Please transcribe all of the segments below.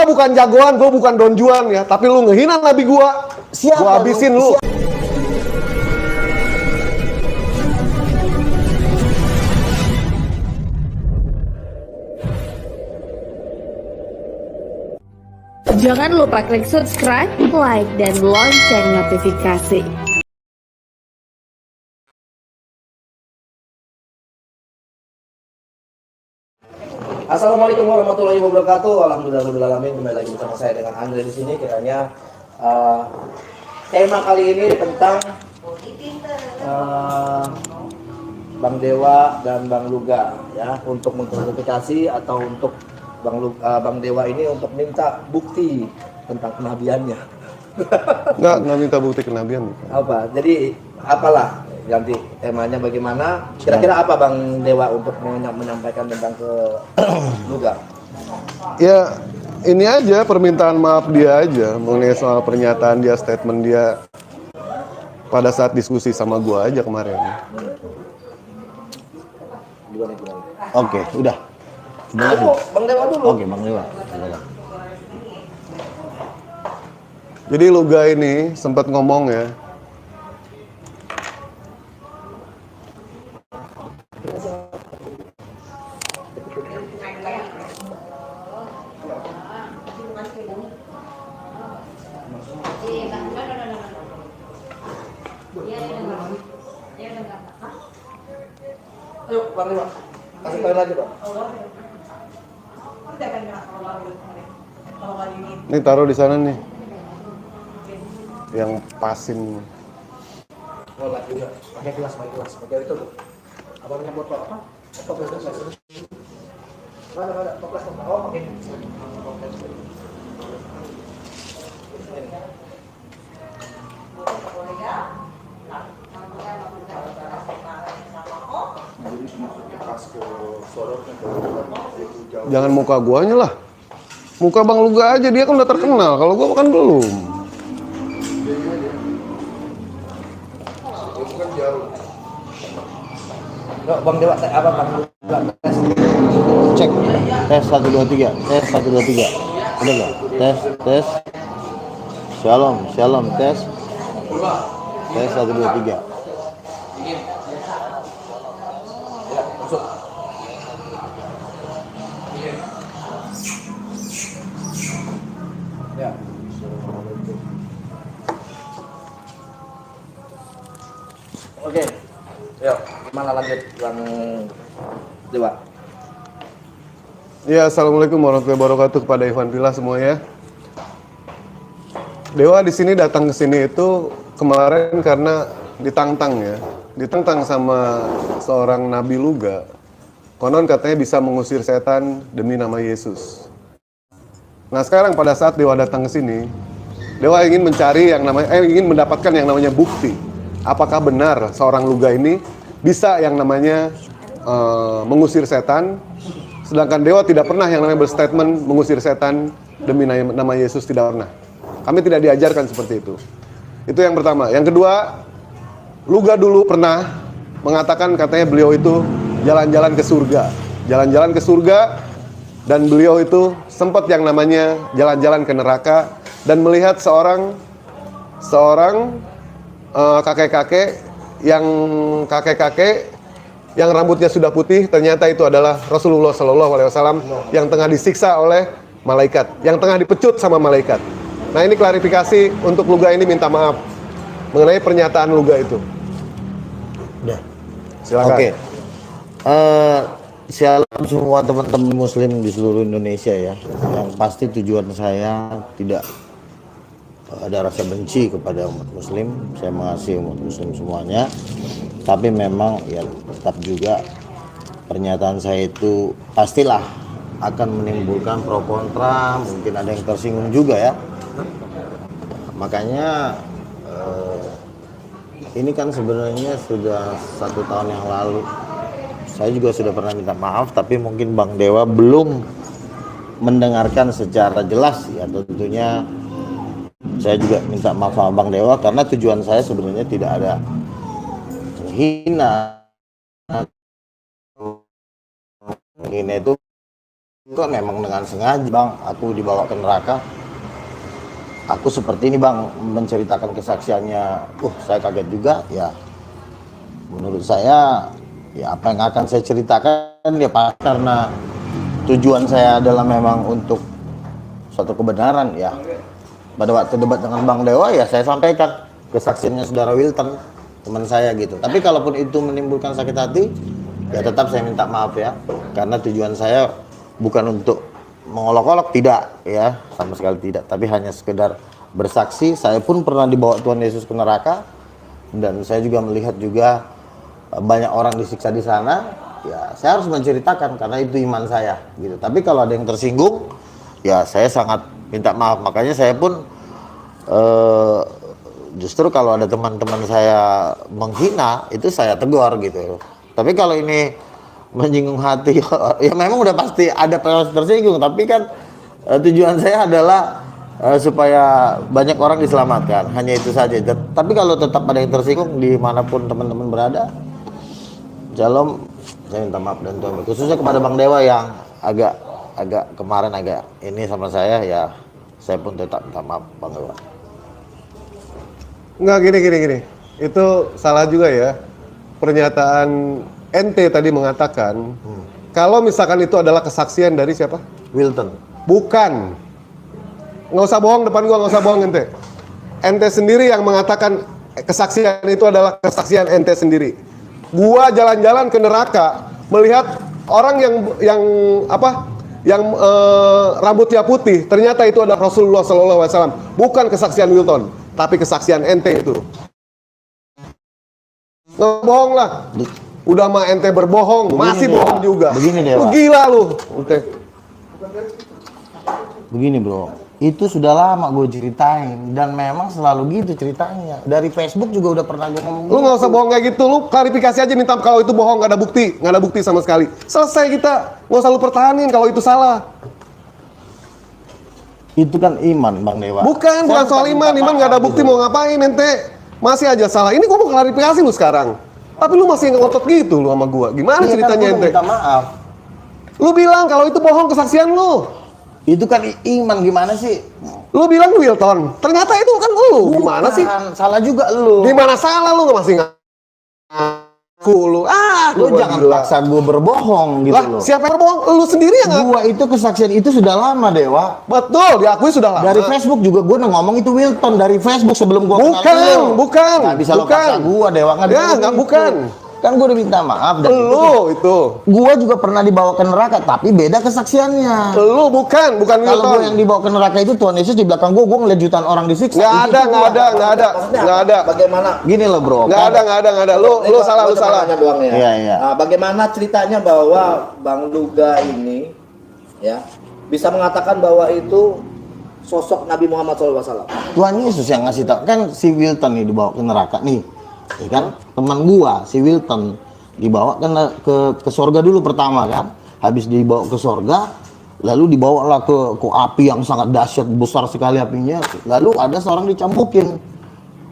bukan jagoan, gue bukan Don Juan ya, tapi lu ngehina nabi gue, gue habisin lu. Jangan lupa klik subscribe, like, dan lonceng notifikasi. Assalamualaikum warahmatullahi wabarakatuh. Alhamdulillahirobbilalamin. Kembali lagi bersama saya dengan Andre di sini. Kiranya tema kali ini tentang Bang Dewa dan Bang Luga ya, untuk mengklarifikasi atau untuk Bang Dewa ini untuk minta bukti tentang kenabiannya. Nggak minta bukti kenabian. Apa? Jadi apalah ganti temanya bagaimana? Kira-kira apa Bang Dewa untuk menyampaikan tentang ke Luga? Ya ini aja permintaan maaf dia aja mengenai soal pernyataan dia, statement dia pada saat diskusi sama gua aja kemarin. Oke, udah. Bang Dewa dulu. Oke, Bang Dewa. Jadi Luga ini sempat ngomong ya, Ayo Bang Dewa, kasih tahu lagi Pak. ini taruh di sana nih, yang pasin. Oh lagi juga, pakai gelas, pakai itu. Apa namanya botol apa? Toples. Ada toples. Oh pakai. Jangan muka guanya lah, muka Bang Luga aja, dia kan udah terkenal, kalau gua kan belum. Bang Dewa, apa Bang Luga? Cek. Tes 1 2 3. Tes 1 2 3. Udah enggak? Tes. Shalom, tes. Tes 1 2 3. Ya, masuk. Ya. Oke. Yuk, gimana lanjut Bang Dewa? Ya, assalamualaikum warahmatullahi wabarakatuh kepada Ivan Pila semua ya. Dewa di sini datang ke sini itu kemarin karena ditantang ya, ditantang sama seorang Nabi Luga. Konon katanya bisa mengusir setan demi nama Yesus. Nah sekarang pada saat Dewa datang ke sini, Dewa ingin mencari yang namanya, ingin mendapatkan yang namanya bukti. Apakah benar seorang Luga ini bisa yang namanya mengusir setan, sedangkan Dewa tidak pernah yang namanya berstatement mengusir setan demi nama Yesus, tidak pernah. Kami tidak diajarkan seperti itu. Itu yang pertama. Yang kedua, Luga dulu pernah mengatakan katanya beliau itu jalan-jalan ke surga. Jalan-jalan ke surga, dan beliau itu sempat yang namanya jalan-jalan ke neraka dan melihat seorang kakek-kakek yang rambutnya sudah putih, ternyata itu adalah Rasulullah SAW yang tengah disiksa oleh malaikat, yang tengah dipecut sama malaikat. Nah ini klarifikasi untuk Luga ini minta maaf mengenai pernyataan Luga itu. Udah. Silakan. Oke. Shalom semua teman-teman muslim di seluruh Indonesia ya. Yang pasti tujuan saya tidak ada rasa benci kepada umat muslim. Saya mengasihi umat muslim semuanya. Tapi memang ya tetap juga pernyataan saya itu pastilah akan menimbulkan pro kontra, mungkin ada yang tersinggung juga ya. Makanya ini kan sebenarnya sudah 1 tahun yang lalu saya juga sudah pernah minta maaf, tapi mungkin Bang Dewa belum mendengarkan secara jelas ya. Tentunya saya juga minta maaf sama Bang Dewa karena tujuan saya sebenarnya tidak ada menghina itu Kok memang dengan sengaja bang, aku dibawa ke neraka. Aku seperti ini bang, menceritakan kesaksiannya. Saya kaget juga ya. Menurut saya, ya apa yang akan saya ceritakan ya Pak, karena tujuan saya adalah memang untuk suatu kebenaran ya. Pada waktu debat dengan Bang Dewa ya saya sampaikan kesaksiannya saudara Wilton, teman saya gitu. Tapi kalaupun itu menimbulkan sakit hati, ya tetap saya minta maaf ya. Karena tujuan saya bukan untuk mengolok-olok, tidak ya, sama sekali tidak. Tapi hanya sekedar bersaksi. Saya pun pernah dibawa Tuhan Yesus ke neraka, dan saya juga melihat juga banyak orang disiksa di sana. Ya saya harus menceritakan karena itu iman saya gitu. Tapi kalau ada yang tersinggung, ya saya sangat minta maaf. Makanya saya pun justru kalau ada teman-teman saya menghina, itu saya tegur gitu. Tapi kalau ini menyinggung hati, ya memang udah pasti ada tersinggung. Tapi kan tujuan saya adalah supaya banyak orang diselamatkan, hanya itu saja. Tapi kalau tetap ada yang tersinggung dimanapun teman-teman berada, Shalom, saya minta maaf dan Tuhan, khususnya kepada Bang Dewa yang agak kemarin agak ini sama saya, ya saya pun tetap minta maaf Bang Dewa. Enggak, gini. Itu salah juga ya. Pernyataan ente tadi mengatakan kalau misalkan itu adalah kesaksian dari siapa? Wilton. Bukan. Nggak usah bohong depan gua, nggak usah bohong ente. Ente sendiri yang mengatakan kesaksian itu adalah kesaksian ente sendiri. Gua jalan-jalan ke neraka melihat orang yang rambutnya putih, ternyata itu adalah Rasulullah SAW. Bukan kesaksian Wilton, tapi kesaksian ente itu. Nggak bohong lah. Udah mah ente berbohong, masih bohong juga. Begini Dewa. Lu gila lu. Oke. Begini bro, itu sudah lama gue ceritain dan memang selalu gitu ceritanya. Dari Facebook juga udah pernah gue ngomong. Lu nggak usah bohong kayak gitu, lu klarifikasi aja, minta kalau itu bohong, nggak ada bukti sama sekali. Selesai kita, nggak usah lu pertahanin kalau itu salah. Itu kan iman Bang Dewa. Bukan soal iman nggak ada bukti mau ngapain ente, masih aja salah. Ini gua mau klarifikasi lu sekarang, tapi lu masih ngotot gitu lu sama gua. Gimana ceritanya kan ente? minta maaf. Lu bilang kalau itu bohong kesaksian lu. Itu kan iman, gimana sih? Lu bilang Wilton, ternyata itu kan lu. Gimana sih? Salah juga lu. Gimana salah lu, masih ngaku lu. Lu jangan paksa gue berbohong gitu lah, loh. siapa yang bohong? Lu sendiri yang ngaku. Gua itu kesaksian itu sudah lama Dewa. Betul, diakui sudah lama. Dari Facebook juga gue udah ngomong itu Wilton dari Facebook sebelum gua kenal lu. Bukan. Nggak bisa lo paksa gua Dewa, Nggak, bukan. Kan gue udah minta maaf dan Lu itu. Gua juga pernah dibawa ke neraka, tapi beda kesaksiannya. Lu bukan Kalau Wilton. gue yang dibawa ke neraka itu Tuhan Yesus di belakang gue ngeliat jutaan orang disiksa. Nggak ada. Bagaimana? Gini loh bro. Nggak ada. Lu salah. Doang ya. Iya. Nah, bagaimana ceritanya bahwa Bang Luga ini ya bisa mengatakan bahwa itu sosok Nabi Muhammad SAW? Tuhan Yesus yang ngasih tahu, kan si Wilton nih dibawa ke neraka nih, ya kan? Teman gua si Wilton dibawa ke sorga dulu pertama kan, habis dibawa ke sorga, lalu dibawalah ke api yang sangat dahsyat, besar sekali apinya, lalu ada seorang dicampukin.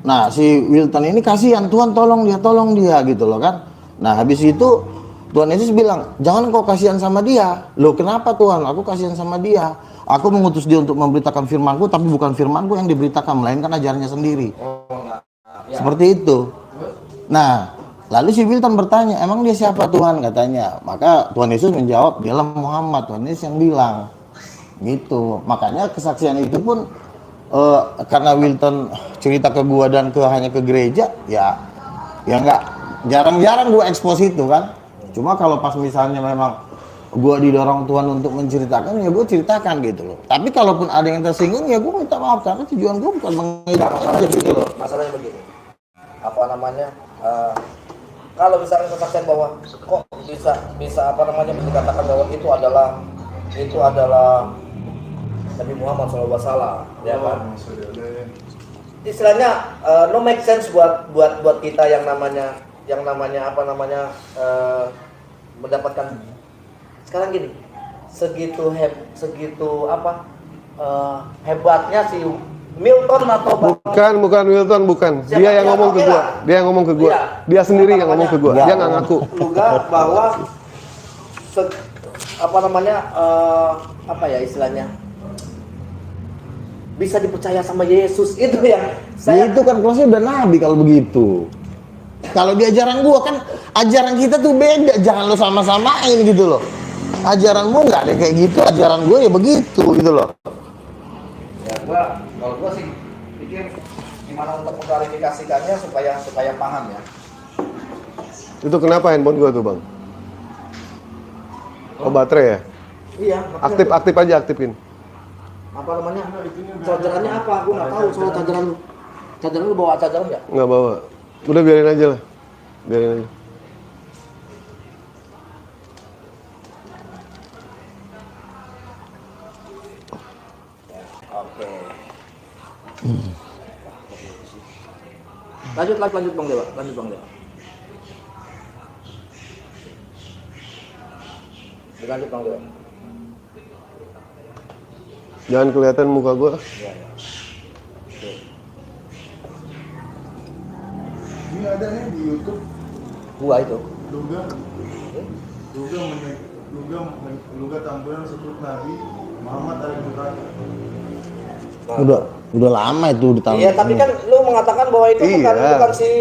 Nah si Wilton ini kasihan, Tuhan tolong dia gitu loh kan. Nah habis itu Tuhan Yesus bilang, jangan kau kasihan sama dia. Loh kenapa Tuhan? Aku kasihan sama dia. Aku mengutus dia untuk memberitakan firman-Ku, tapi bukan firman-Ku yang diberitakan, melainkan ajarannya sendiri. Seperti itu. Nah, lalu si Wilton bertanya, emang dia siapa Tuhan? Katanya. Maka Tuhan Yesus menjawab, dialah Muhammad. Tuhan Yesus yang bilang. Gitu. Makanya kesaksian itu pun, karena Wilton cerita ke gua dan hanya ke gereja, ya enggak, jarang-jarang gua expose itu kan. Cuma kalau pas misalnya memang gue didorong Tuhan untuk menceritakan, ya gue ceritakan gitu loh. Tapi kalaupun ada yang tersinggung, ya gue minta maaf karena tujuan gue bukan Masalahnya gitu loh. Masalahnya begini. Apa namanya? Kalau misalnya kesaksian bahwa kok bisa apa namanya dikatakan bahwa itu adalah Nabi Muhammad SAW, ya kan? Istilahnya no make sense buat kita yang namanya mendapatkan sekarang gini, segitu hebatnya si Milton atau bukan Wilton, bukan. Dia yang ngomong ke gua. Dia yang ngomong ke gua. Dia sendiri yang ngomong ke gua. Dia nggak ngaku. Juga bahwa apa namanya apa ya istilahnya bisa dipercaya sama Yesus itu yang Itu kan kelasnya udah nabi kalau begitu. Kalau di ajaran gua kan ajaran kita tuh beda, jangan lo sama-samain gitu loh. Ajaran gua nggak ada kayak gitu, ajaran gua ya begitu gitu loh. ya kalau gua sih pikir gimana untuk mengklarifikasikannya supaya paham ya. Itu kenapa handphone gua tuh, Bang? Oh, baterai ya? Iya, Aktif aja, aktifin. apa namanya? Chargerannya apa? Aku nggak tahu soal chargeran lu. Chargeran lu bawa chargeran nggak? Nggak bawa. Udah biarin aja lah. Biarin aja. Oke. Lanjut Bang Dewa. Lanjut Bang Dewa. Lanjut Bang Dewa. Jangan kelihatan muka gua. Iya, ya. Oke. Ini ada nih di YouTube Gua itu. Luga tampilan sebut Nabi Muhammad Al-Quran. Udah lama itu di tahun. Iya, tapi kan lu mengatakan bahwa itu Iya.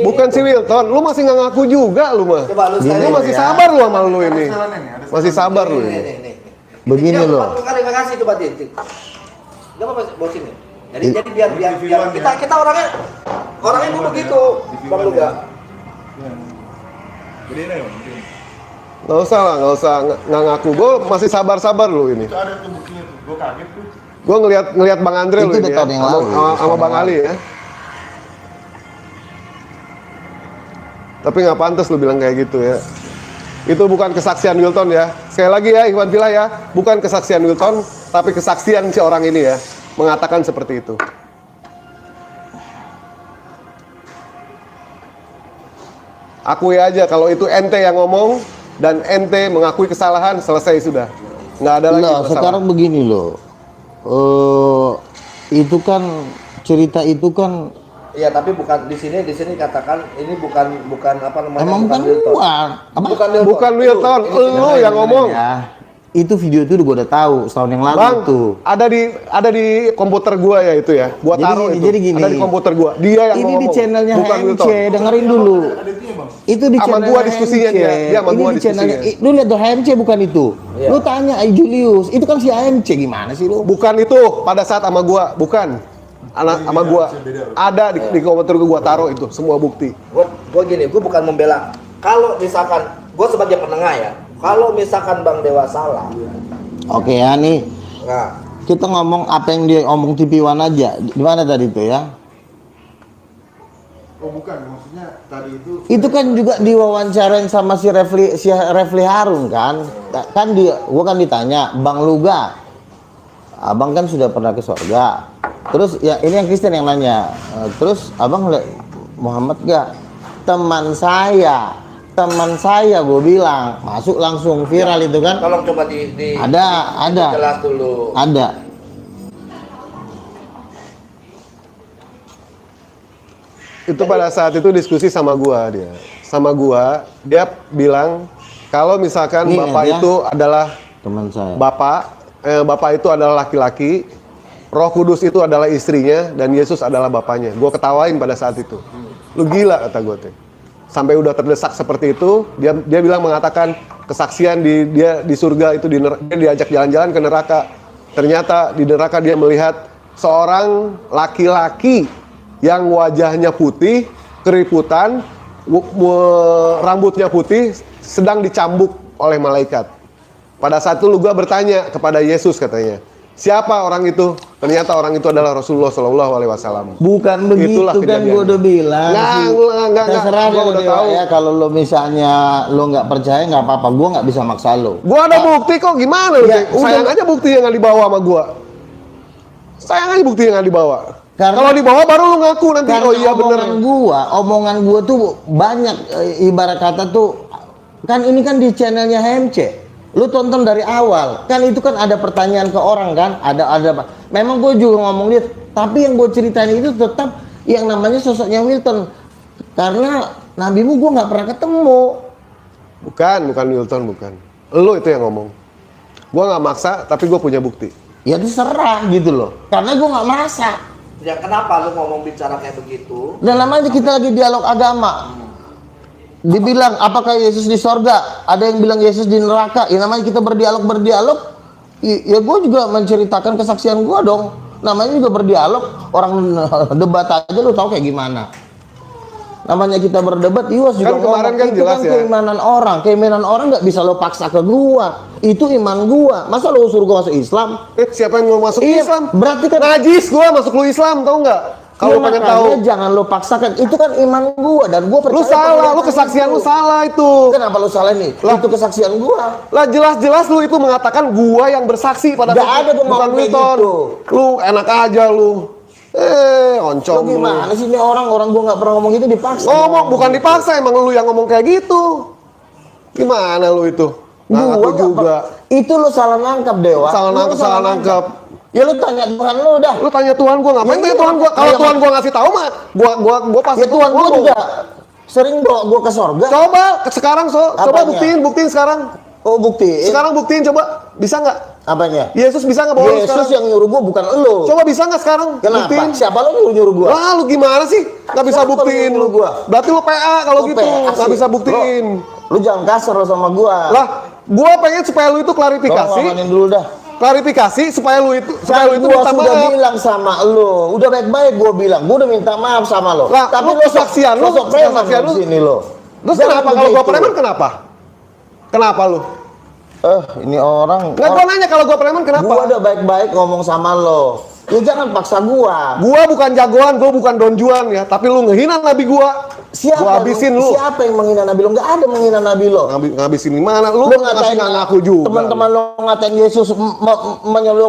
bukan Si Wilton. Lu masih nggak ngaku juga lu mah. Coba lu Lu masih sabar lu sama lu ini. Masih sabar lu ini. Nih. Begini loh. Klarifikasi coba Dit. Enggak apa-apa, bosin ya. Jadi biar kita orangnya bu begitu, Bang Luga. Jadi ini Nggak usah lah, nggak ngaku. Gue masih sabar lu ini. itu ada tuh buktinya tuh. Gue kaget tuh. Gue ngeliat Bang Andre Itu lu udah ini tahun yang lalu. sama Bang Ali ya. Tapi nggak pantas lu bilang kayak gitu ya. Itu bukan kesaksian Wilton ya. Sekali lagi ya, Ikhwan Fillah ya, bukan kesaksian Wilton, tapi kesaksian si orang ini ya, mengatakan seperti itu. Akui aja kalau itu ente yang ngomong dan ente mengakui kesalahan, selesai sudah. Nggak ada lagi Nah, masalah. sekarang begini loh. Itu kan cerita itu kan Iya, tapi bukan di sini katakan ini bukan apa namanya? emang bukan Wilton. gua. Apa? Bukan Wilton, lu yang ngomong. Ya, itu video itu gua udah tahu setahun yang lalu Bang, tuh. ada di komputer gua ya itu ya. Gua Jadi taruh gini, itu. jadi gini. Ada di komputer gua. Dia yang Ini ngomong. di channelnya bukan HMC, Wilton. dengerin dulu. Itu di Sama channel gua diskusinya HMC. dia sama Ini gua di channelnya. diskusinya. Lu lihat tuh HMC bukan itu. Iya. Lu tanya Julius, itu kan si HMC gimana sih lu? Bukan itu pada saat sama gua, bukan. Anak sama gua. Ada di komputer gua taruh itu semua bukti. Gua gini, gua bukan membela. Kalau misalkan gua sebagai penengah ya, kalau misalkan Bang Dewa salah, Oke ya nih. nah Kita ngomong apa yang dia omong TV One aja. Di mana tadi tuh ya? Oh bukan, maksudnya tadi itu Itu kan juga diwawancarain sama si Refli Harun kan? Kan gua kan ditanya, Bang Luga, abang kan sudah pernah ke surga. Terus ya ini yang Kristen yang nanya. Terus abang lihat Muhammad gak? Teman saya gue bilang masuk langsung viral itu kan? tolong coba di Ada. jelas dulu. Ada. Itu pada saat itu diskusi sama gua dia. Sama gua, dia bilang kalau misalkan Nih, bapak ya. itu adalah Teman saya. bapak itu adalah laki-laki, Roh Kudus itu adalah istrinya dan Yesus adalah bapaknya. Gua ketawain pada saat itu. Lu gila kata gua teh. Sampai udah terdesak seperti itu, dia bilang mengatakan kesaksian dia di surga itu dia diajak jalan-jalan ke neraka. Ternyata di neraka dia melihat seorang laki-laki yang wajahnya putih, keriputan, rambutnya putih, sedang dicambuk oleh malaikat. Pada saat itu Luga bertanya kepada Yesus katanya, siapa orang itu? Ternyata orang itu adalah Rasulullah Shallallahu Alaihi Wasallam. Bukan begitu Itulah kan kejadiannya. gue udah bilang. Nggak. Terserah Gua lo udah Dewa tahu. ya, kalau lo misalnya lo nggak percaya nggak apa-apa, gue nggak bisa maksa lo. Gua ada bukti kok, gimana lu? Ya, Cek? Sayang udah. aja bukti yang nggak dibawa sama gua. Sayang aja bukti yang nggak dibawa. Karena- Kalau dibawa baru lu ngaku nanti. Karena Oh iya bener. omongan gua tuh banyak, ibarat kata tuh kan ini kan di channelnya HMC. Lu tonton dari awal, kan itu kan ada pertanyaan ke orang kan, ada memang gue juga ngomong lihat, tapi yang gue ceritain itu tetap yang namanya sosoknya Wilton, karena nabimu gue nggak pernah ketemu. Bukan Wilton, bukan. Lu itu yang ngomong. Gue nggak maksa, tapi gue punya bukti. Ya terserah gitu loh. Karena gue nggak merasa. Ya kenapa lu ngomong bicara kayak begitu? Dan namanya kita lagi dialog agama. Dibilang apakah Yesus di sorga? Ada yang bilang Yesus di neraka. Ya namanya kita berdialog. Ya gue juga menceritakan kesaksian gue dong. Namanya juga berdialog. Orang debat aja lu tahu kayak gimana. Namanya kita berdebat, Iwas juga Kan kemarin kan itu jelas kan ya. keimanan orang nggak bisa lo paksa ke gua. Itu iman gua. Masa lo suruh gua masuk Islam? Siapa yang mau masuk Iya, Islam? berarti kan Najis gue masuk lu Islam, tau nggak? Kalau iya, pengen makanya tahu, jangan lo paksakan. Itu kan iman gua dan gua percaya. lu salah, pada lu iman kesaksian itu. lu salah itu. Kenapa lo salah nih? Itu kesaksian gua. Lah jelas-jelas lu itu mengatakan gua yang bersaksi pada Nggak ada gua bukan ngomong kayak Wilton. gitu. Lu enak aja lu. Lo Oncom lu. gimana sih ini orang gua nggak pernah ngomong gitu dipaksa. Ngomong bukan dipaksa, emang lu yang ngomong kayak gitu. Gimana lu itu? Gua Ngaku nggak juga. Itu lo salah nangkap Dewa. Salah Lu nangkep, salah nangkep. Ya lu tanya Tuhan lu dah. Lu tanya Tuhan gua ngapain Ya, tanya iya. Tuhan gua? Kalau Iya, Tuhan gua ngasih tahu mah, gua pasti Ya Tuhan gua ngomong. juga sering bawa gua ke sorga. Coba sekarang coba Apanya? buktiin sekarang. Oh bukti. Sekarang buktiin coba. Bisa nggak? Apanya? Yesus bisa nggak bawa lu Yesus sekarang? yang nyuruh gua bukan elu. Coba bisa nggak sekarang? Kenapa? Buktiin. Siapa lu nyuruh gua? Lah lu gimana sih? Nggak bisa Siapa buktiin yang nyuruh gua? Berarti lu PA kalau Lu gitu. PA Nggak sih. bisa buktiin. Lu jangan kasar lo sama gua. Lah, gua pengen supaya lu itu Tolong klarifikasi. ngamanin dulu dah. Klarifikasi supaya lu itu Gua minta sudah maaf. bilang sama lu, udah baik-baik gua bilang, gua udah minta maaf sama lo. Lah, Tapi lu lo kesaksian lu, sosok preman kesaksian di lu. sini lo. Terus Jangan kenapa kalau gua begitu. preman kenapa? Kenapa lu? Ini orang. Nggak, gua nanya kalau gua preman kenapa? Gua udah baik-baik ngomong sama lo. Ya jangan paksa gua. Gua bukan jagoan, gua bukan Don Juan ya, tapi lu ngehina nabi gua. Gua habisin lu. Siapa yang menghina Nabi lo? Nggak ada menghina Nabi lo. Ngabisin di mana? Lu Lu masih nggak ngaku juga. teman-teman lo ngatain Yesus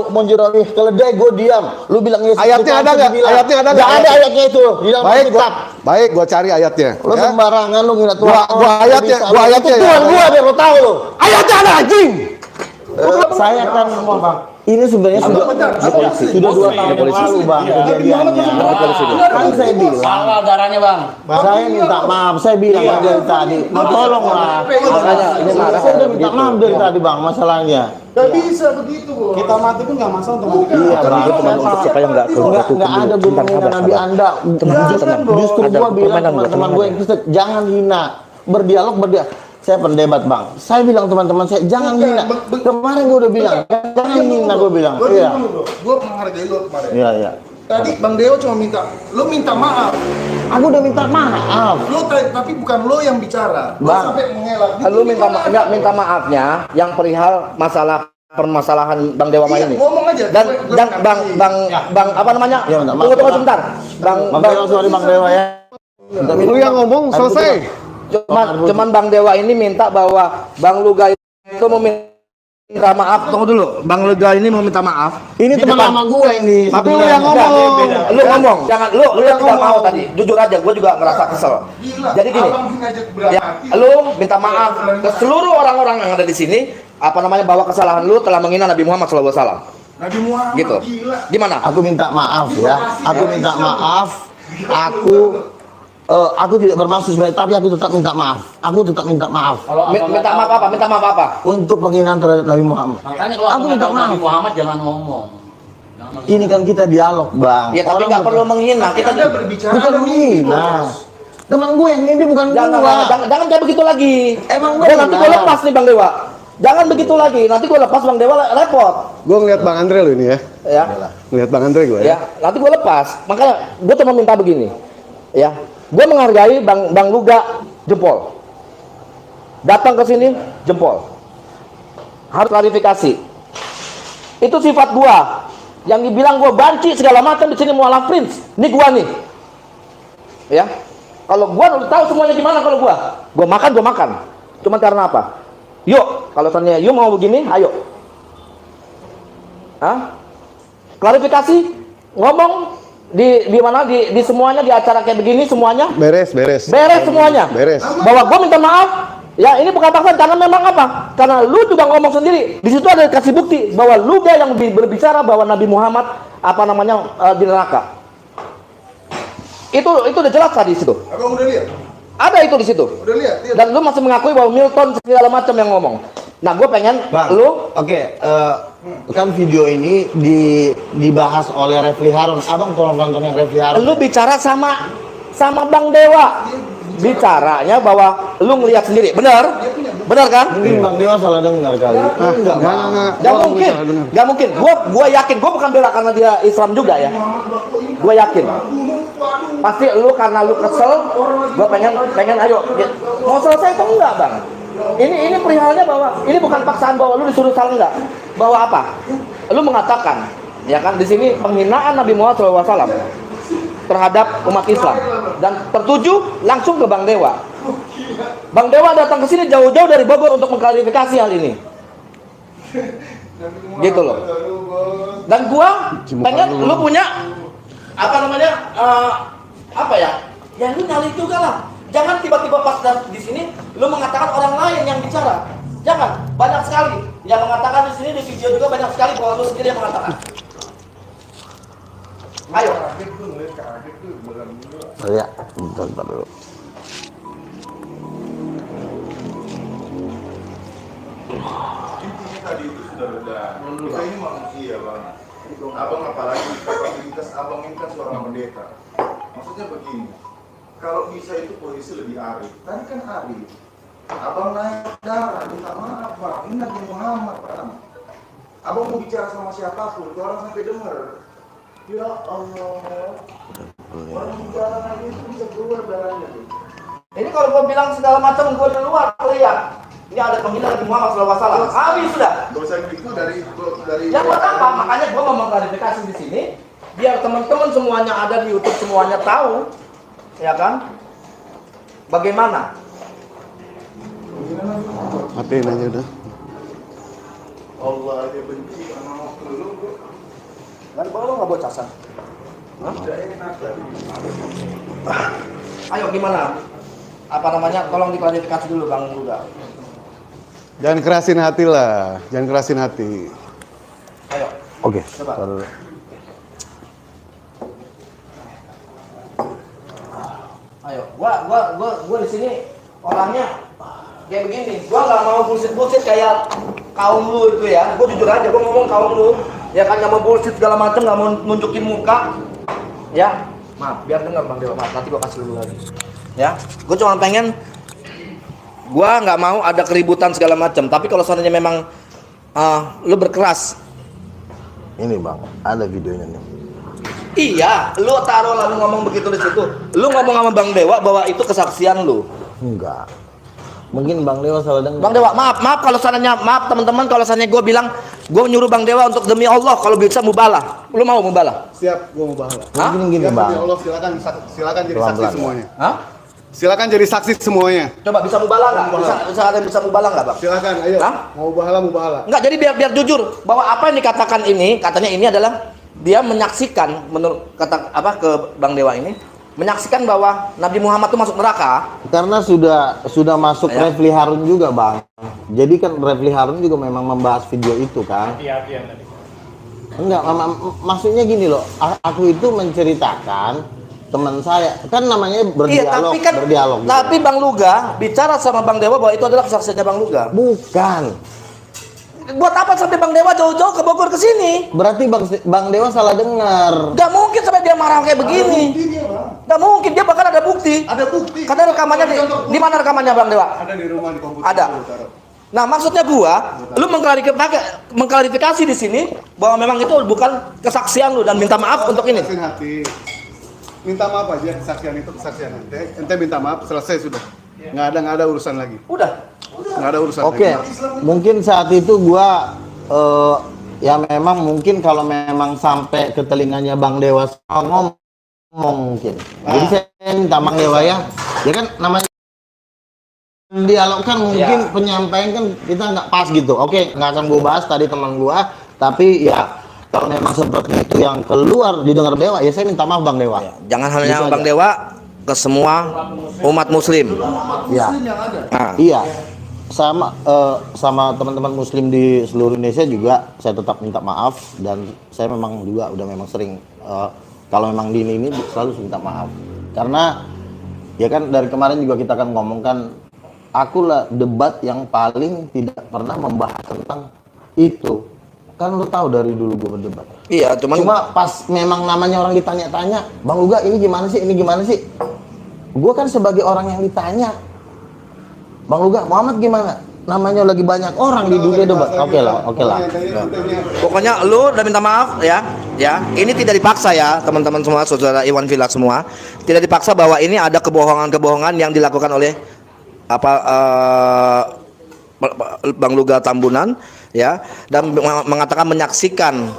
menjeromi keledai, gue diam. Lu bilang Yesus Ayatnya Tuhan, ada nggak? dibilang. Ayatnya ada Nggak nggak? ada ayatnya itu di dalam Baik, Alkitab. baik, gua cari ayatnya. Lu ya. sembarangan lu ngina Tuhan. Gua ayatnya, Bisa. gua Itu ayatnya ya. Tuhan gua biar lo tahu lo. Ayatnya ada anjing. Saya kan ini sebenarnya sudah 2 tahun yang lalu bang kejadiannya. Kan saya bilang Salah darahnya bang. saya minta maaf, saya bilang dari tadi, tolonglah. Saya udah minta maaf dari tadi bang, masalahnya. Gak bisa begitu, Bro. Kita mati pun gak masalah untuk mati. Iya bang, supaya nggak nggak ada gue menghina Nabi Anda. Justru gue bilang teman-teman gue yang Kristen, jangan hina, berdialog. Saya pendebat bang, saya bilang teman-teman saya jangan hina. Kemarin gue udah bilang, jangan hina gue bilang. Iya. Gue menghargai lo kemarin. Iya. Tadi Bang Deo cuma minta maaf. Aku udah minta maaf. Tapi bukan lo yang bicara. Lo Bang. sampai mengelak. Lu minta maafnya yang perihal permasalahan Bang Dewa Iya, ini. ngomong aja. Dan bang apa namanya? Ya, minta maaf. Tunggu sebentar. Bang Dewa, sorry Bang Dewa ya. Lu yang ngomong selesai. Cuman Bang Dewa ini minta bahwa Bang Luga itu meminta maaf. Tunggu dulu. Bang Luga ini mau minta maaf. Ini teman lama gue ini. Tapi lu yang ngomong. Lu ngomong. Jangan lu yang tidak mau tadi. Jujur aja, gue juga ngerasa kesel. Jadi gini. Ya, lu minta maaf ke seluruh orang-orang yang ada di sini. Apa namanya, bahwa kesalahan lu telah menghina Nabi Muhammad SAW. Nabi Muhammad Gitu. gila. Gimana? Aku minta maaf ya. Aku minta maaf. Aku tidak bermaksud sebenarnya, tapi aku tetap minta maaf. Aku tetap minta maaf Minta maaf apa? Minta maaf apa? untuk penghinaan terhadap Nabi Muhammad. Makanya kalau Aku minta maaf. Nabi Muhammad jangan ngomong. Ini kan kita dialog, Bang. Ya tapi nggak perlu menghina. Kita Anda berbicara bukan dong. menghina. Teman gue yang ini bukan gua. jangan kayak begitu lagi. Emang Gua nanti gue benar. lepas nih Bang Dewa. Jangan begitu lagi. Nanti gue lepas Bang Dewa repot. Gua ngeliat Bang Andre lu ini ya. Ya. Ngeliat Bang Andre gua ya. Ya, nanti gue lepas. Makanya gue cuma minta begini. Ya. Gue menghargai Bang Luga jempol. Datang ke sini jempol. Harus klarifikasi. Itu sifat gua. Yang dibilang gua banci segala macam di sini mualaf prince. Ini gua nih. Ya. Kalau gua udah tahu semuanya gimana kalau gua. Gua makan. Cuma karena apa? Yuk, kalau tanya yuk mau begini, ayo. Hah? Klarifikasi, ngomong di mana di semuanya, di acara kayak begini semuanya Beres. beres semuanya. Beres. Bahwa gua minta maaf. Ya ini bukan paksaan, karena memang apa? Karena lu juga ngomong sendiri. Di situ ada kasih bukti bahwa lu yang berbicara bahwa Nabi Muhammad apa namanya di neraka. Itu udah jelas tadi di situ. Abang udah lihat? Ada itu di situ. Udah lihat? Dan lu masih mengakui bahwa Milton segala macam yang ngomong. Nah, gue pengen Bang, lu kan video ini dibahas oleh Refli Harun. Abang tolong nonton yang Refli Harun. lu bicara sama Bang Dewa. Bicaranya bahwa lu ngelihat sendiri. Benar kan? Mungkin Bang Dewa salah dengar kali. Enggak. Gak mungkin. Gua yakin. Gua bukan bela karena dia Islam juga ya. Gua yakin. Pasti lu karena lu kesel. Gua pengen ayo. Mau selesai atau enggak, Bang? Ini perihalnya bahwa ini bukan paksaan bahwa lu disuruh salah enggak. Bahwa apa? Lu mengatakan, ya kan, di sini penghinaan Nabi Muhammad SAW terhadap umat Islam dan tertuju langsung ke Bang Dewa. Bang Dewa datang ke sini jauh-jauh dari Bogor untuk mengklarifikasi hal ini. Gitu loh. Dan gua pengen lu punya apa namanya? Apa ya? Ya lu nyali juga lah. Jangan tiba-tiba pas di sini lu mengatakan orang lain yang bicara. Jangan. Banyak sekali yang mengatakan di sini di video juga banyak sekali bahwa lu sendiri yang mengatakan. Ayo. Ya, bentar dulu. Intinya tadi itu sudah reda. Kita ini manusia, Bang. Abang apalagi kapabilitas abang ini kan seorang pendeta. Maksudnya begini, kalau bisa itu polisi lebih arif. Tadi kan arif. Abang naik darah, minta maaf, Bang. Ini Nabi Muhammad, Bang. Abang mau bicara sama siapapun, kalau orang sampai dengar. Ya Allah. Orang bicara lagi itu bisa keluar darahnya. Ini kalau gua bilang segala macam gua di luar lihat. Ini ada penghinaan Nabi Muhammad SAW. Habis sudah. Dosa itu dari Yang pertama, makanya gua mau mengklarifikasi di sini biar teman-teman semuanya ada di YouTube semuanya tahu, ya kan? Bagaimana? Matiin aja udah. Allah dia benci sama lu. Kan bawa nggak bocasan? Tidak enak tadi. Ayo gimana? Apa namanya? Tolong diklarifikasi dulu Bang Luda. Jangan kerasin hati lah, jangan kerasin hati. Ayo. Oke. Coba. Taruh dulu. Ayo. Gua di sini orangnya kayak begini. Gua nggak mau bullshit kayak kaum lu itu ya. Gua jujur aja. Gua ngomong kaum lu. Ya kan nggak mau bullshit segala macam, nggak mau nunjukin muka. Ya. Maaf. Biar dengar Bang Dewa. Maaf. Nanti gua kasih dulu lagi. Ya. Gua cuma pengen. Gua nggak mau ada keributan segala macam. Tapi kalau seandainya memang lu berkeras. Ini Bang, ada videonya nih. Iya, lu taruh lalu ngomong begitu di situ. Lu ngomong sama Bang Dewa bahwa itu kesaksian lu. Enggak. Mungkin Bang Dewa salah dengar. Bang Dewa, maaf kalau seandainya, maaf teman-teman kalau seandainya gue bilang gue nyuruh Bang Dewa untuk demi Allah kalau bisa mubalah. Lu mau mubalah? Siap, gua mau bahala. Mungkin gini Siap, Bang. demi Allah, silakan jadi saksi Pelan-pelan. semuanya. Hah? Silakan jadi saksi semuanya. Coba bisa mubalah nggak? Bisa mubalah nggak Bang? Silakan, ayo. Hah? Mau bahala. Enggak, jadi biar jujur bahwa apa yang dikatakan ini, katanya ini adalah dia menyaksikan menurut kata apa ke Bang Dewa ini menyaksikan bahwa Nabi Muhammad itu masuk neraka. Karena sudah masuk Ya. Refli Harun juga Bang. Jadi kan Refli Harun juga memang membahas video itu kan. Enggak, maksudnya gini loh. Aku itu menceritakan teman saya kan namanya Iya, berdialog, tapi kan berdialog. gitu. tapi Bang Luga bicara sama Bang Dewa bahwa itu adalah kesaksiannya Bang Luga. Bukan. Buat apa sampai Bang Dewa jauh-jauh ke Bogor ke sini? Berarti Bang Dewa salah dengar. Gak mungkin sampai dia marah kayak begini. Gak mungkin, dia bahkan ada bukti. Ada bukti. Karena rekamannya di mana rekamannya Bang Dewa? Ada di rumah di komputer. Ada. Gua taruh. Nah, maksudnya gua, lu mengklarifikasi di sini bahwa memang itu bukan kesaksian lu dan minta maaf untuk ini. Kerasin hati. Minta maaf aja, kesaksian itu kesaksian ente minta maaf, selesai sudah. Nggak ada urusan lagi. Udah. Nggak ada urusan Oke, lagi. mungkin saat itu gua ya memang mungkin kalau memang sampai ke telinganya Bang Dewa ngomong mungkin. Jadi saya minta Bang Dewa ya kan namanya dialog kan mungkin Ya. penyampaian kan kita nggak pas gitu. Oke, nggak akan gua bahas tadi teman gua, tapi ya kalau memang seperti itu yang keluar didengar Dewa, ya saya minta maaf Bang Dewa. Ya, jangan hanya Gitu Bang aja. Dewa, ke semua umat muslim. Ya. Nah, Iya, sama teman-teman muslim di seluruh Indonesia juga saya tetap minta maaf dan saya memang juga udah memang sering kalau memang di ini selalu minta maaf karena ya kan dari kemarin juga kita kan ngomong kan aku lah debat yang paling tidak pernah membahas tentang itu. Kan lu tahu dari dulu gue berdebat. Iya, Cuma pas memang namanya orang ditanya-tanya, Bang Luga ini gimana sih, ini gimana sih? Gue kan sebagai orang yang ditanya, Bang Luga, Muhammad gimana? Namanya lagi banyak orang di dunia debat. Oke lah. Pokoknya lu udah minta maaf ya. Ini tidak dipaksa ya, teman-teman semua, saudara Iwan Villa semua. Tidak dipaksa bahwa ini ada kebohongan-kebohongan yang dilakukan oleh Bang Luga Tambunan ya, dan mengatakan menyaksikan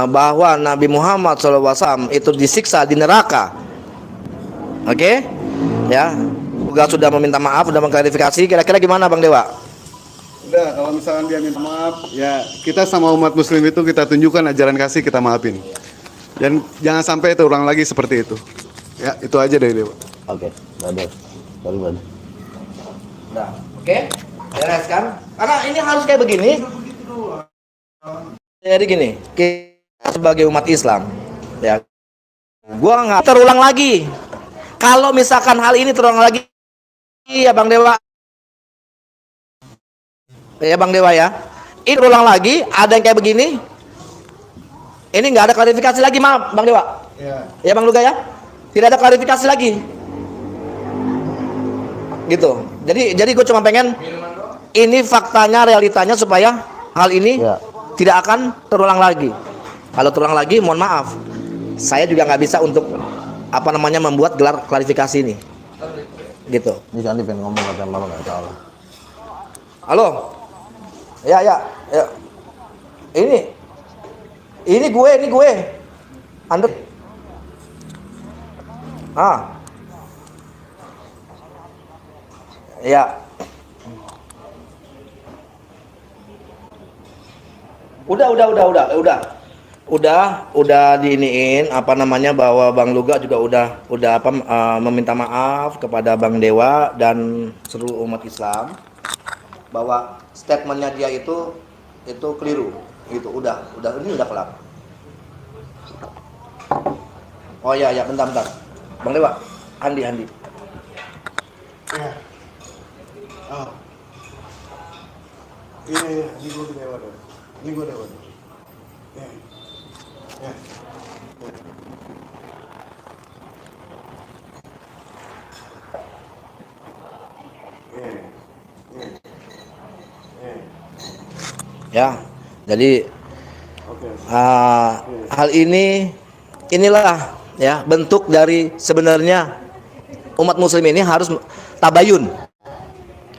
bahwa Nabi Muhammad SAW itu disiksa di neraka. Oke? Ya. Luga sudah meminta maaf, sudah mengklarifikasi. Kira-kira gimana Bang Dewa? Udah, kalau misalkan dia minta maaf, ya kita sama umat muslim itu kita tunjukkan ajaran kasih, kita maafin. Dan jangan sampai terulang lagi seperti itu. Ya, itu aja dari Dewa. Oke, baru. Nah, oke? Beres kan? Karena ini harus kayak begini. Jadi gini, kita sebagai umat Islam, ya, gua nggak terulang lagi. Kalau misalkan hal ini terulang lagi, ya Bang Dewa, ya, ini terulang lagi, ada yang kayak begini, ini nggak ada klarifikasi lagi, maaf Bang Dewa, ya Bang Luga ya, tidak ada klarifikasi lagi, gitu. Jadi gue cuma pengen ini faktanya, realitanya supaya hal ini tidak akan terulang lagi. Kalau terulang lagi, mohon maaf, saya juga nggak bisa untuk membuat gelar klarifikasi ini, gitu. Ini Sandi pengen ngomong kata malu nggak salah. Halo, ya, ini gue, Anda, ya. Udah diiniin bahwa Bang Luga juga udah meminta maaf kepada Bang Dewa dan seluruh umat Islam bahwa statementnya dia itu keliru gitu. Ini udah kelar. Oh ya, bentar Bang Dewa, Andi Ya. Oh. Ini gue Dewa. Ini gue Dewa. Ya. Ya, jadi hal inilah ya bentuk dari sebenarnya umat muslim ini harus tabayun,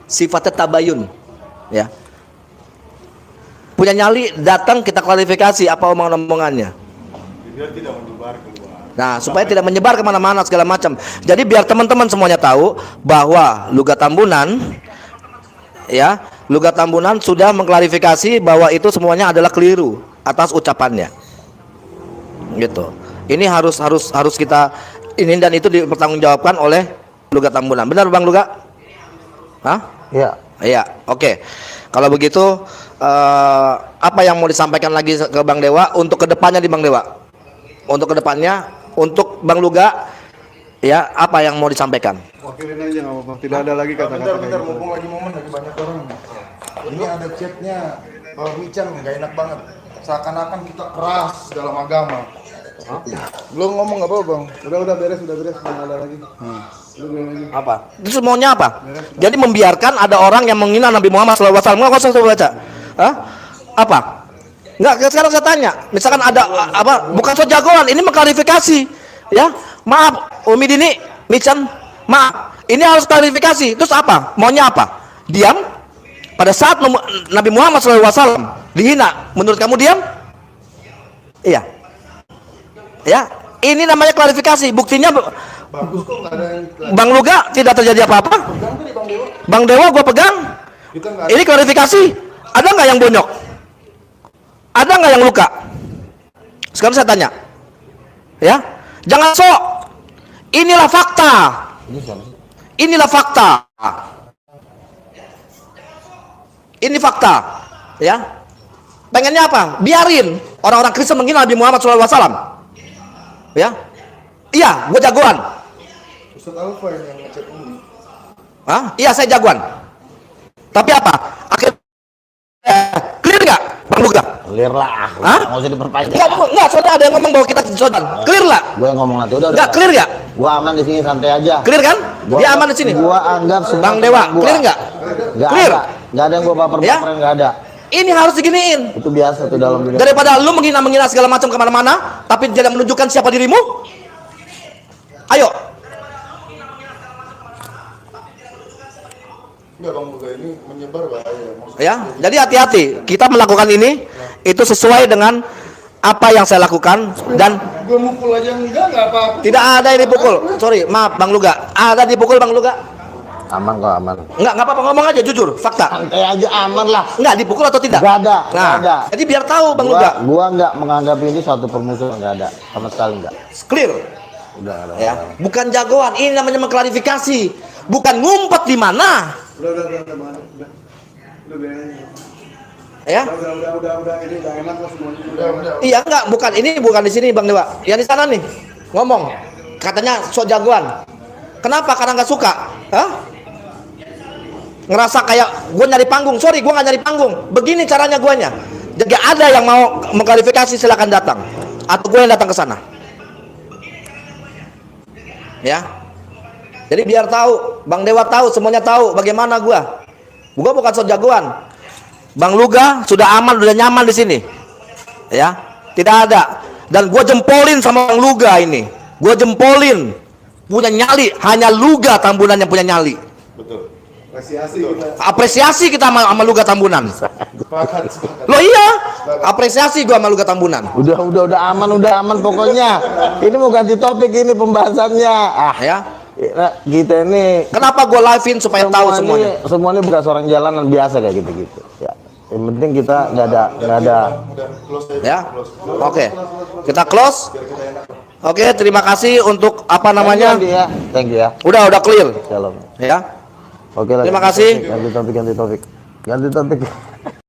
sifatnya tabayun, ya. Punya nyali datang kita klarifikasi apa omongannya. Biar tidak menyebar keluar. Nah, supaya tidak menyebar kemana-mana segala macam. Jadi biar teman-teman semuanya tahu bahwa Luga Tambunan, ya, Luga Tambunan sudah mengklarifikasi bahwa itu semuanya adalah keliru atas ucapannya. Gitu. Ini harus kita ini dan itu dipertanggungjawabkan oleh Luga Tambunan. Benar Bang Luga? Hah? Iya. Iya, oke. Kalau begitu apa yang mau disampaikan lagi ke Bang Dewa untuk kedepannya di Bang Dewa? Untuk kedepannya, untuk Bang Luga, ya apa yang mau disampaikan? Wakilin aja nggak apa-apa. Tidak ada lagi kata-kata. Bentar, mumpung lagi momen lagi banyak orang. Ini ada chatnya, kalau Michan nggak enak banget. Seakan-akan kita keras dalam agama. Belum ngomong nggak apa-apa bang. Udah beres, nggak ada lagi. Apa? Itu maunya apa? Jadi membiarkan ada orang yang menghina Nabi Muhammad SAW. Nggak usah baca. Hah? Apa? Nggak, sekarang saya tanya. Misalkan ada bukan so jagoan, ini mengklarifikasi. Ya, maaf, Umi Dini, Michan, maaf. Ini harus klarifikasi. Terus apa? Maunya apa? Diam? Pada saat Nabi Muhammad SAW dihina, menurut kamu diam? Iya. Ya, ini namanya klarifikasi. Buktinya Bang Luga tidak terjadi apa-apa. Bang Dewa gua pegang. Ini klarifikasi. Ada nggak yang bonyok? Ada nggak yang luka? Sekarang saya tanya. Ya, jangan sok. Inilah fakta. Inilah fakta. Ini fakta. Ya. Pengennya apa? Biarin orang-orang Kristen menghina Nabi Muhammad SAW. Ya, iya, gue jagoan. Ustaz Alfa yang ngecek Umi. Hah? Iya, saya jagoan. Tapi apa? Akhirnya clear nggak, Bang Luga? Clear lah. Hah? Nggak usah diperpanjang. Enggak, soalnya ada yang ngomong bahwa kita sodan. Clear lah? Gue yang ngomong nanti udah. Enggak, clear nggak? Gua aman di sini, santai aja. Clear kan? Dia aman di sini. Gua anggap semua Bang Dewa, gua. clear nggak? Nggak Clear? ada. Nggak ada yang gua baper-baperin, nggak ada. Ini harus diginiin. Itu biasa tuh dalam dunia. Daripada lu menghina segala macam kemana-mana, tapi tidak menunjukkan siapa dirimu. Ayo. Enggak Bang Luga, ini menyebar bahaya. Maksudnya Ya, jadi hati-hati. Kita melakukan ini itu sesuai dengan apa yang saya lakukan dan gue mukul aja enggak apa-apa. tidak ada yang dipukul. Sorry, maaf Bang Luga. Ada dipukul Bang Luga? Aman kok, aman. Enggak apa-apa, ngomong aja jujur, fakta. Santai aja, aman lah. Enggak dipukul atau tidak? Nggak ada, Nah, nggak ada. jadi biar tahu Bang Luga. Gua nggak menganggap ini suatu permusuhan, nggak ada. Sama sekali nggak. Clear. Udah nggak ada. Ya, bukan jagoan. Ini namanya mengklarifikasi. Bukan ngumpet di mana. Udah, beres. Ya. Udah, ini udah enak lah semuanya. Iya enggak, ini bukan di sini Bang Dewa. Yang di sana nih. Ngomong. Katanya sok jagoan. Kenapa? Karena nggak suka. Hah? Ngerasa kayak gue nyari panggung. Sorry, gue nggak nyari panggung. Begini caranya guanya. Jadi ada yang mau mengklarifikasi silakan datang. Atau gue yang datang ke sana. Ya. Jadi biar tahu, Bang Dewa tahu, semuanya tahu bagaimana gua. Gua bukan sok jagoan. Bang Luga sudah aman, sudah nyaman di sini. Ya, tidak ada. Dan gua jempolin sama Bang Luga ini. Gua jempolin. Punya nyali, hanya Luga Tambunan yang punya nyali. Betul. Apresiasi kita sama Luga Tambunan. Sepakat. Loh iya, apresiasi gua sama Luga Tambunan. Udah aman pokoknya. Ini mau ganti topik ini pembahasannya. Ya. Kita ini Kenapa gua live-in supaya tahu semuanya? Semuanya bukan seorang jalanan biasa kayak gitu-gitu. Ya. Yang penting kita nggak ada. Ya. Oke. Kita close. Oke, terima kasih untuk apa namanya? Thank you ya. Udah clear. Shalom. Ya. Oke lah. Terima kasih. Ganti topik. Ganti topik.